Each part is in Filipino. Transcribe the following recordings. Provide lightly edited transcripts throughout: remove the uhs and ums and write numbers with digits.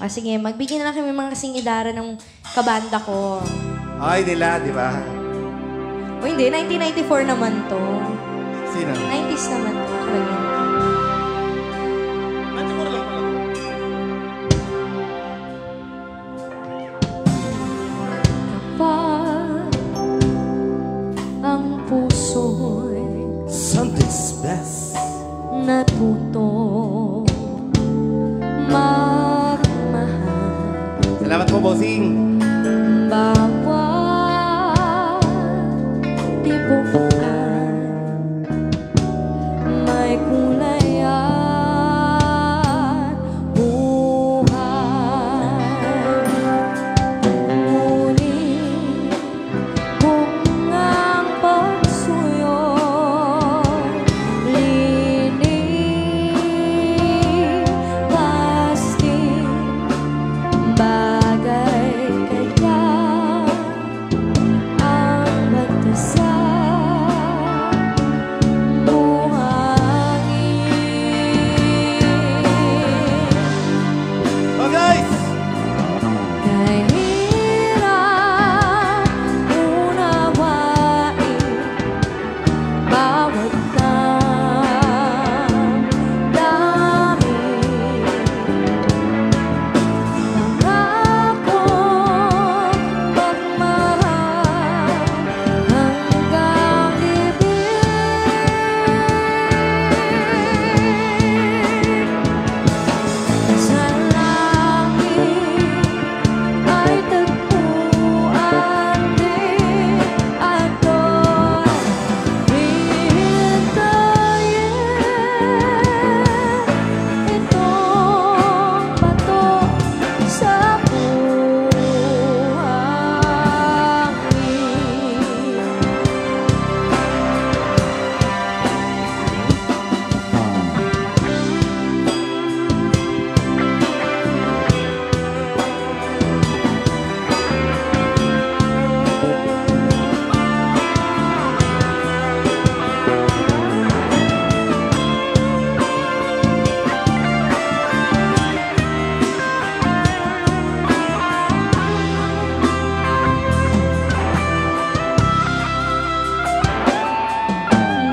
Sige, magbigyan na lang kami mga kasing idara ng kabanda ko. Ay, nila, di ba? O hindi, 1994 naman to. Sino? 90s naman to. Talaga. Kapag ang puso'y Something's best. natuto magmahal. Salamat po, bossing. Bawat tibukan may kulay at buhay. Ngunit kung ang pagsuyo'y linilasting bagay kaya ang magdasal buhangin. Oh, guys! Kahirap unawain bawat damdamin. Pangako magmahal hanggang libing. Sa langit ay tagpuan din at doon hihintayin itong bato sa buhangin.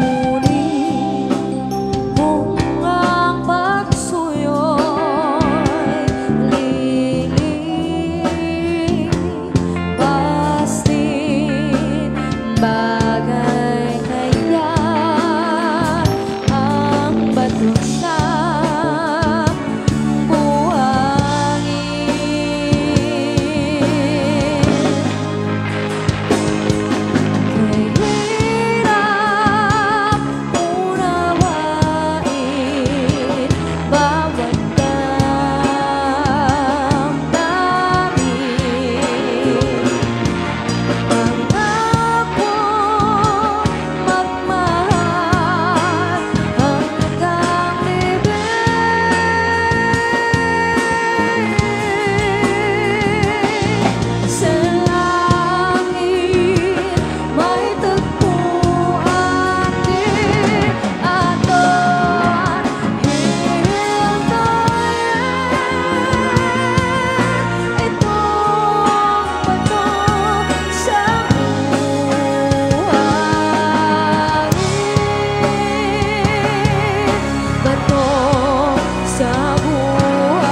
Ngunit kung ang pagsuyo'y lilipasin bagay kaya ang bato sa buhangin. Kahirap unawain bawat damdamin. Pangako magmahal hanggang libing. Sa langit may tagpuan din at doon hihintayin itong bato sa buhangin. Bato sa buhangin.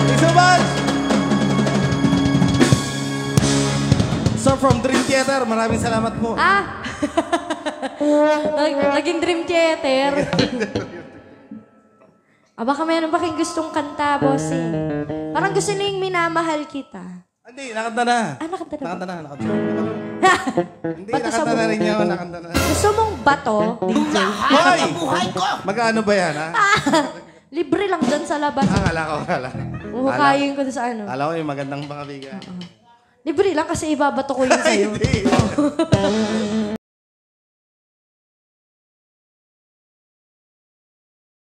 Thanks so much! So, from Dream Theater, maraming salamat po. Naging Dream Theater. Baka meron ba kayong gustong kanta, bossing? Parang gusto niyo yung minamahal kita. Hindi, nakanta na. Nakanta na ba? Nakanta na, nakanta na. Hindi, Bato sa nakanta na rin buhangin. yun, nakanta na. Gusto mong bato, DJ? Hoy! Magkano ba yan, ha? Libre lang dyan sa labas. Akala ko, akala. Huhukayin ko sa ano. Akala ko yung magandang pangabigan. Libre lang kasi ibabato ko yun sa'yo. Hindi.